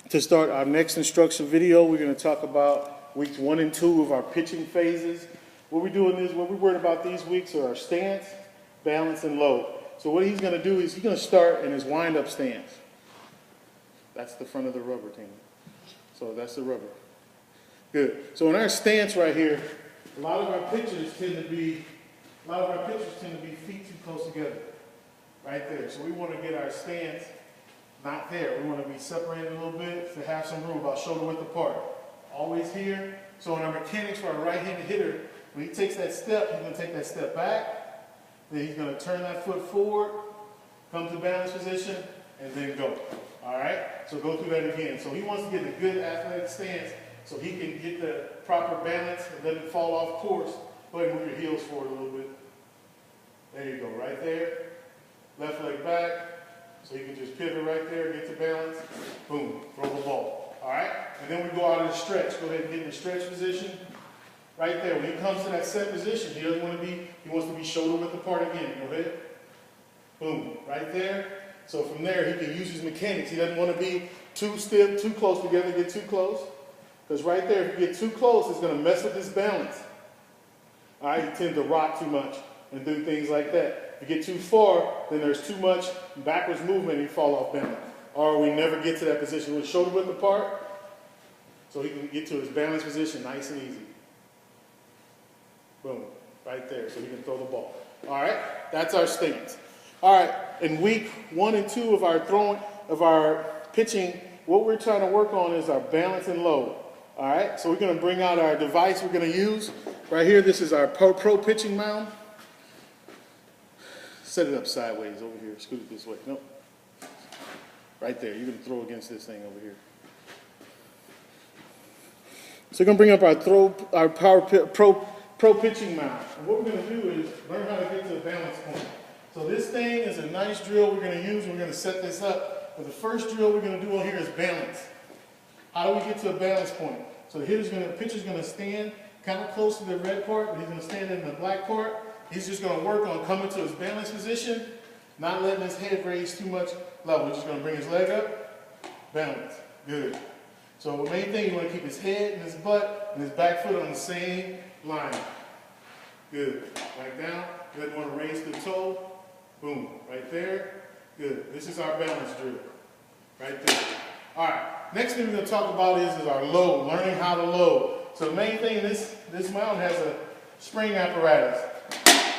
To start our next instruction video, we're going to talk about weeks 1 and 2 of our pitching phases. What we're doing is, what we're worried about these weeks are our stance, balance, and load. So what he's going to do is he's going to start in his wind-up stance. That's the front of the rubber team. So that's the rubber. Good. So in our stance right here, a lot of our pitchers tend to be feet too close together. Right there. So we want to get our stance not there. We want to be separated a little bit to have some room, about shoulder width apart. Always here. So in our mechanics for our right-handed hitter, when he takes that step, he's going to take that step back. Then he's going to turn that foot forward, come to balance position, and then go. All right? So go through that again. So he wants to get a good athletic stance so he can get the proper balance and let it fall off course. Go ahead and move your heels forward a little bit. There you go, right there. Left leg back. So you can just pivot right there, get to balance. Boom, throw the ball. All right? And then we go out of the stretch. Go ahead and get in the stretch position. Right there. When he comes to that set position, he wants to be shoulder width apart again. Go ahead. Boom, right there. So from there, he can use his mechanics. He doesn't want to be too stiff, too close together, get too close. Because right there, if you get too close, it's going to mess with his balance. All right, you tend to rock too much and do things like that. If you get too far, then there's too much backwards movement and you fall off balance. Or we never get to that position with shoulder width apart, so he can get to his balance position nice and easy. Boom, right there, so he can throw the ball. All right, that's our stance. All right, in week 1 and 2 of our pitching, what we're trying to work on is our balance and load. All right, so we're going to bring out our device we're going to use. Right here, this is our pro pitching mound. Set it up sideways over here. Scoot it this way. Nope. Right there. You're going to throw against this thing over here. So we're going to bring up our pro pitching mound. And what we're going to do is learn how to get to a balance point. So this thing is a nice drill we're going to use. We're going to set this up. But the first drill we're going to do on here is balance. How do we get to a balance point? So the pitcher's going to stand kind of close to the red part, but he's going to stand in the black part. He's just going to work on coming to his balance position, not letting his head raise too much level. He's just going to bring his leg up, balance. Good. So the main thing, you want to keep his head and his butt and his back foot on the same line. Good. Back down. You don't want to raise the toe. Boom. Right there. Good. This is our balance drill. Right there. All right. Next thing we're going to talk about is our load, learning how to load. So the main thing, this mound has a spring apparatus.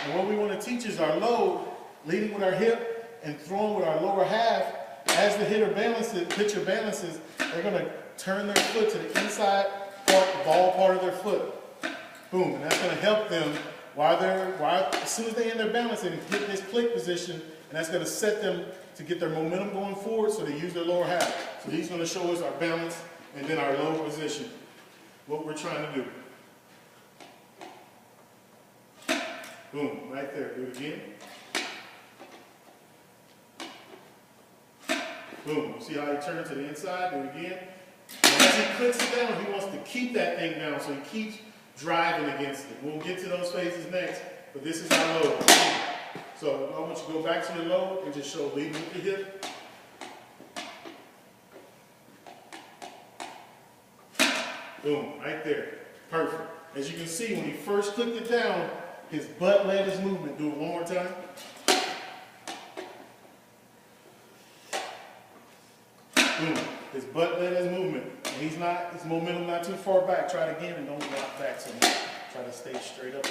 And what we want to teach is our load, leading with our hip and throwing with our lower half. As the pitcher balances, they're going to turn their foot to the inside part, the ball part of their foot. Boom. And that's going to help them as soon as they end their balance, they get this click position, and that's going to set them to get their momentum going forward, so they use their lower half. So he's going to show us our balance and then our load position, what we're trying to do. Boom, right there. Do it again. Boom. See how he turns to the inside? Do it again. And as he clicks it down, he wants to keep that thing down, so he keeps driving against it. We'll get to those phases next, but this is our load. So I want you to go back to your load and just show leading with the hip. Boom, right there. Perfect. As you can see, when he first clicked it down, his butt led his movement. Do it one more time. Boom. His butt led his movement. And his momentum not too far back. Try it again and don't rock back so much. Try to stay straight up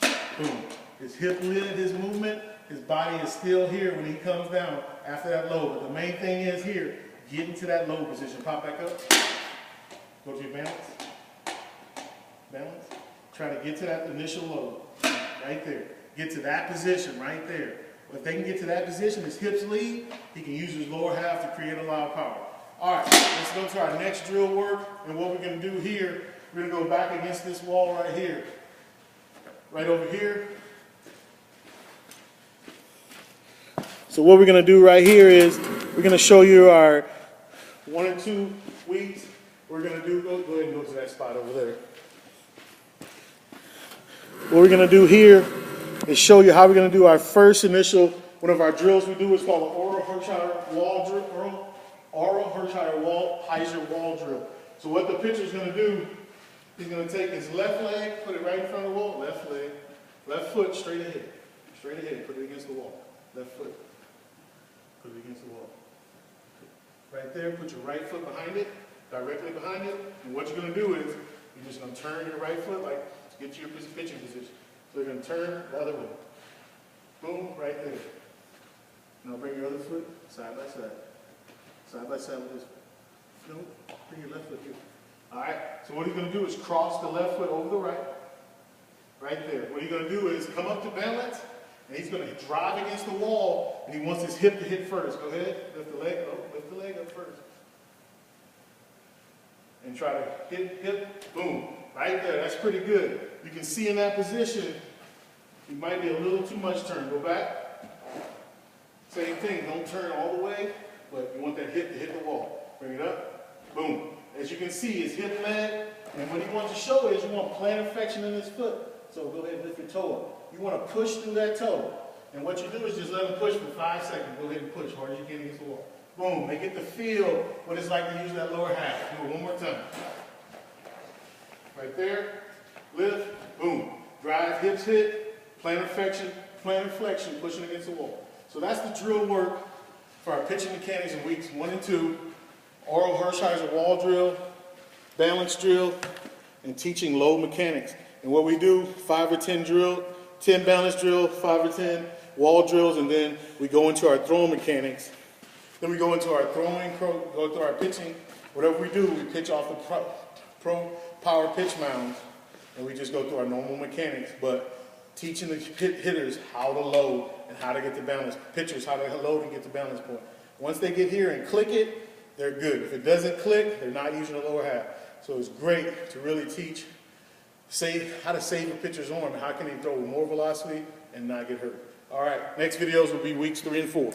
there. Boom. His hip led his movement. His body is still here when he comes down after that load. But the main thing is here, get into that low position. Pop back up. Go to your balance. Balance. Try to get to that initial load. Right there. Get to that position right there. If they can get to that position, his hips lead, he can use his lower half to create a lot of power. All right, let's go to our next drill work. And what we're going to do here, we're going to go back against this wall right here. Right over here. So what we're going to do right here is we're going to show you our 1 and 2 weeks. We're going to do, go ahead and go to that spot over there. What we're going to do here is show you how we're going to do our first initial, one of our drills we do is called an Orel herschiser wall drill. Orel herschiser wall drill. So what the pitcher's going to do, he's going to take his left leg, put it right in front of the wall, left leg, left foot straight ahead, put it against the wall, left foot, put it against the wall. Right there, put your right foot behind it, directly behind it, and what you're going to do is, you're just going to turn your right foot, like, to get to your pitching position. So you're going to turn the other way. Boom, right there. Now bring your other foot side by side. Side by side with this foot. No, bring your left foot here. All right, so what he's going to do is cross the left foot over the right. Right there. What he's going to do is come up to balance, and he's going to drive against the wall, and he wants his hip to hit first. Go ahead, lift the leg up first. And try to hit, boom, right there. That's pretty good. You can see in that position, you might be a little too much turn. Go back. Same thing, don't turn all the way, but you want that hip to hit the wall. Bring it up, boom. As you can see, his hip lag, and what he wants to show is you want plantar flexion in his foot. So go ahead and lift your toe up. You want to push through that toe. And what you do is just let him push for 5 seconds. Go ahead and push hard as you can against the wall. Boom, they get to feel what it's like to use that lower half. Do it one more time. Right there, lift, boom. Drive, hips hit, plantar flexion, pushing against the wall. So that's the drill work for our pitching mechanics in weeks 1 and 2. Orel herschiser wall drill, balance drill, and teaching low mechanics. And what we do, 5 or 10 drill, 10 balance drill, 5 or 10 wall drills, and then we go into our throwing mechanics. Then we go into our throwing, go through our pitching. Whatever we do, we pitch off the pro power pitch mounds, and we just go through our normal mechanics. But teaching the hitters how to load and how to get the balance, pitchers how to load and get the balance point. Once they get here and click it, they're good. If it doesn't click, they're not using the lower half. So it's great to really teach how to save a pitcher's arm, how can he throw with more velocity and not get hurt. All right, next videos will be weeks 3 and 4.